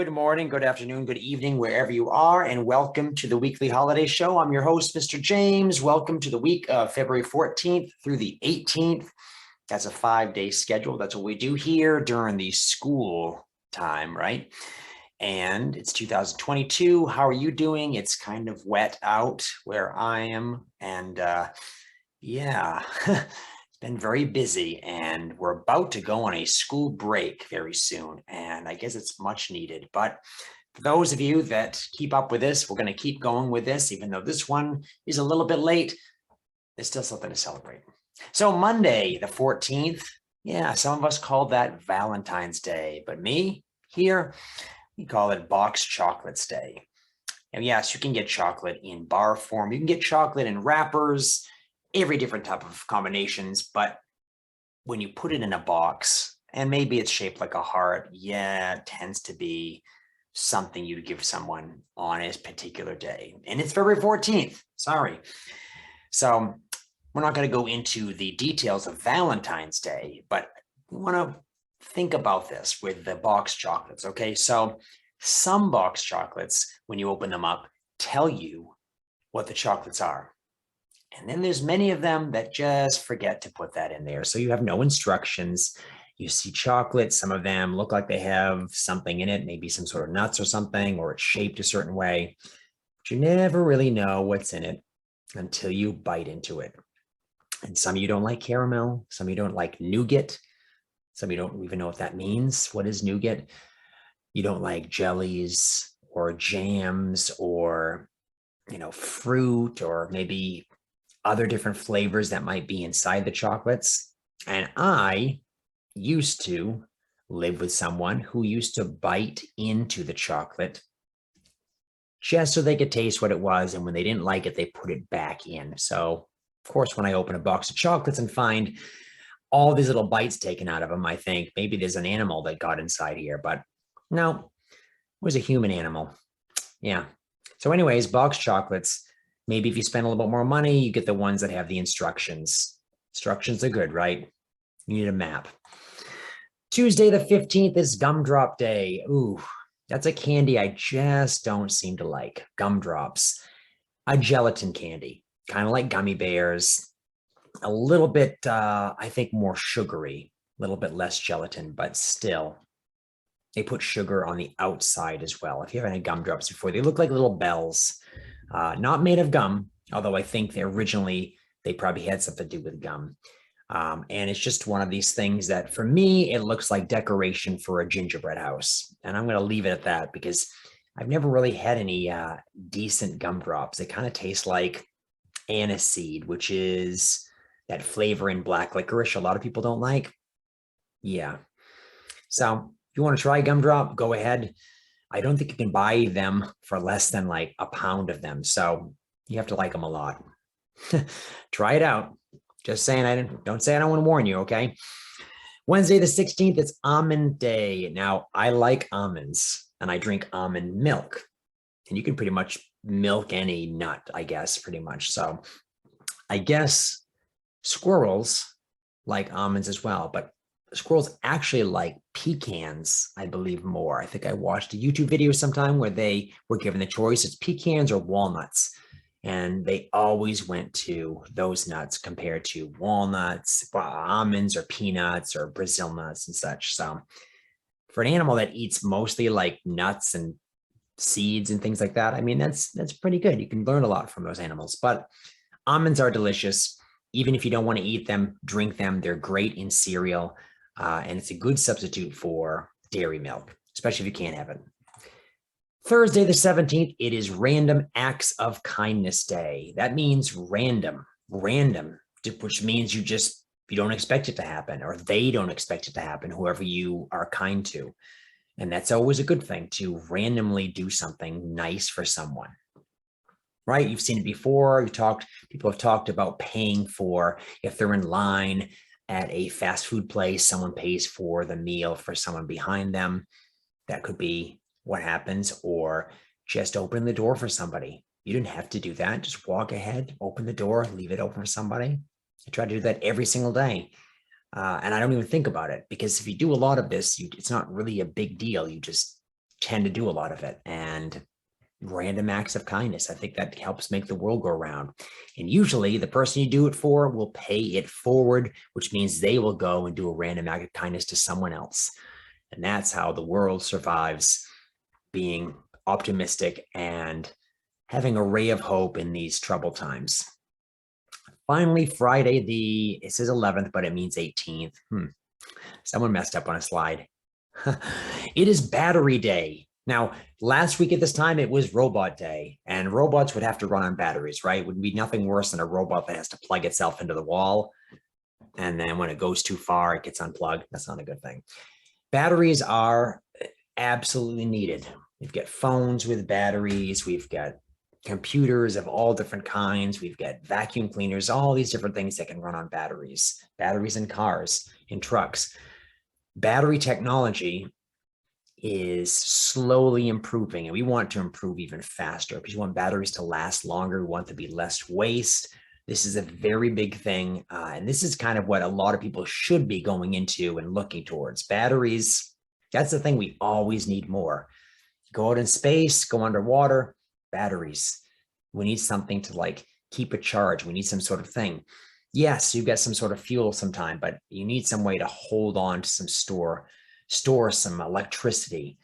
Good morning, good afternoon, good evening, wherever you are, and welcome to the weekly holiday show. I'm your host, Mr. James. Welcome to the week of February 14th through the 18th. That's a 5-day schedule. That's what we do here during the school time, right? And it's 2022. How are you doing? It's kind of wet out where I am. And yeah, it's been very busy, and we're about to go on a school break very soon. And I guess it's much needed. But for those of you that keep up with this, we're going to keep going with this, even though this one is a little bit late. There's still something to celebrate. So Monday, the 14th, yeah, some of us call that Valentine's Day, but me here, we call it Box Chocolates Day. And yes, you can get chocolate in bar form. You can get chocolate in wrappers, every different type of combinations. But when you put it in a box, and maybe it's shaped like a heart, yeah, it tends to be something you'd give someone on a particular day. And it's February 14th, sorry. So we're not going to go into the details of Valentine's Day, but we want to think about this with the box chocolates, okay? So some box chocolates, when you open them up, tell you what the chocolates are. And then there's many of them that just forget to put that in there. So you have no instructions. You see chocolate, some of them look like they have something in it, maybe some sort of nuts or something, or it's shaped a certain way. But you never really know what's in it until you bite into it. And some of you don't like caramel, some of you don't like nougat, some of you don't even know what that means. What is nougat? You don't like jellies or jams or, fruit, or maybe other different flavors that might be inside the chocolates. And I used to live with someone who used to bite into the chocolate just so they could taste what it was. And when they didn't like it, they put it back in. So of course, when I open a box of chocolates and find all these little bites taken out of them, I think maybe there's an animal that got inside here, but no, it was a human animal. Yeah. So anyways, box chocolates, maybe if you spend a little bit more money, you get the ones that have the instructions. Instructions are good, right? You need a map. Tuesday, the 15th is Gumdrop Day. Ooh, that's a candy I just don't seem to like. Gumdrops, a gelatin candy, kind of like gummy bears, a little bit, I think, more sugary, a little bit less gelatin, but still, they put sugar on the outside as well. If you haven't had gumdrops before, they look like little bells, not made of gum, although I think they probably had something to do with gum. And it's just one of these things that, for me, it looks like decoration for a gingerbread house. And I'm going to leave it at that because I've never really had any decent gumdrops. They kind of taste like aniseed, which is that flavor in black licorice a lot of people don't like. Yeah. So if you want to try gumdrop, go ahead. I don't think you can buy them for less than like a pound of them. So you have to like them a lot. Try it out. Just saying, don't say I don't want to warn you, okay? Wednesday the 16th, it's Almond Day. Now, I like almonds and I drink almond milk. And you can pretty much milk any nut, I guess, pretty much. So I guess squirrels like almonds as well, but squirrels actually like pecans, I believe, more. I think I watched a YouTube video sometime where they were given the choice, it's pecans or walnuts. And they always went to those nuts compared to walnuts, almonds, or peanuts, or Brazil nuts and such. So for an animal that eats mostly like nuts and seeds and things like that, I mean, that's pretty good. You can learn a lot from those animals. But almonds are delicious. Even if you don't want to eat them, drink them. They're great in cereal. And it's a good substitute for dairy milk, especially if you can't have it. Thursday, the 17th, it is Random Acts of Kindness Day. That means random, which means you don't expect it to happen, or they don't expect it to happen, whoever you are kind to. And that's always a good thing, to randomly do something nice for someone, right? You've seen it before. People have talked about paying for, if they're in line at a fast food place, someone pays for the meal for someone behind them. That could be what happens, or just open the door for somebody. You didn't have to do that. Just walk ahead, open the door, leave it open for somebody. I try to do that every single day. And I don't even think about it, because if you do a lot of this, it's not really a big deal. You just tend to do a lot of it. And random acts of kindness, I think that helps make the world go around. And usually the person you do it for will pay it forward, which means they will go and do a random act of kindness to someone else. And that's how the world survives, being optimistic and having a ray of hope in these troubled times. Finally, Friday, it says 11th, but it means 18th. Someone messed up on a slide. It is Battery Day. Now, last week at this time, it was Robot Day, and robots would have to run on batteries, right? It would be nothing worse than a robot that has to plug itself into the wall. And then when it goes too far, it gets unplugged. That's not a good thing. Batteries are absolutely needed. We've got phones with batteries. We've got computers of all different kinds. We've got vacuum cleaners, all these different things that can run on batteries. Batteries in cars, in trucks. Battery technology is slowly improving, and we want to improve even faster because you want batteries to last longer. We want there to be less waste. This is a very big thing, and this is kind of what a lot of people should be going into and looking towards. Batteries, that's the thing we always need more. Go out in space, go underwater, batteries. We need something to like keep a charge. We need some sort of thing. Yes, you get some sort of fuel sometime, but you need some way to hold on to some store some electricity,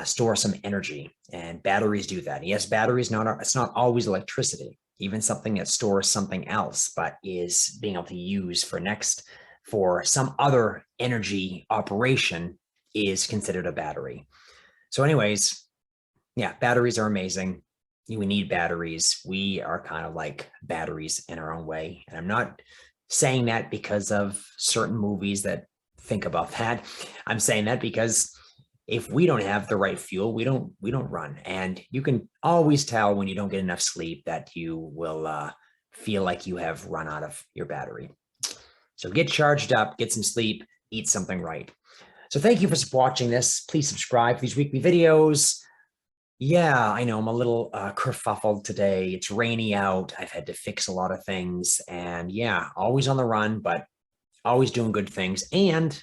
store some energy, and batteries do that. Yes, batteries, it's not always electricity, even something that stores something else, but is being able to use for some other energy operation is considered a battery. So anyways, yeah, batteries are amazing. We need batteries. We are kind of like batteries in our own way. And I'm not saying that because of certain movies that think about that. I'm saying that because if we don't have the right fuel, we don't run. And you can always tell when you don't get enough sleep that you will feel like you have run out of your battery. So get charged up, get some sleep, eat something right. So thank you for watching this. Please subscribe to these weekly videos. Yeah, I know I'm a little kerfuffled today. It's rainy out. I've had to fix a lot of things, and yeah, always on the run, but always doing good things and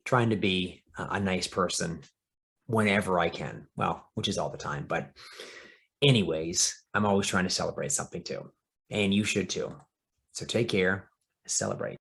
trying to be a nice person whenever I can. Well, which is all the time, but anyways, I'm always trying to celebrate something too, and you should too. So take care, celebrate.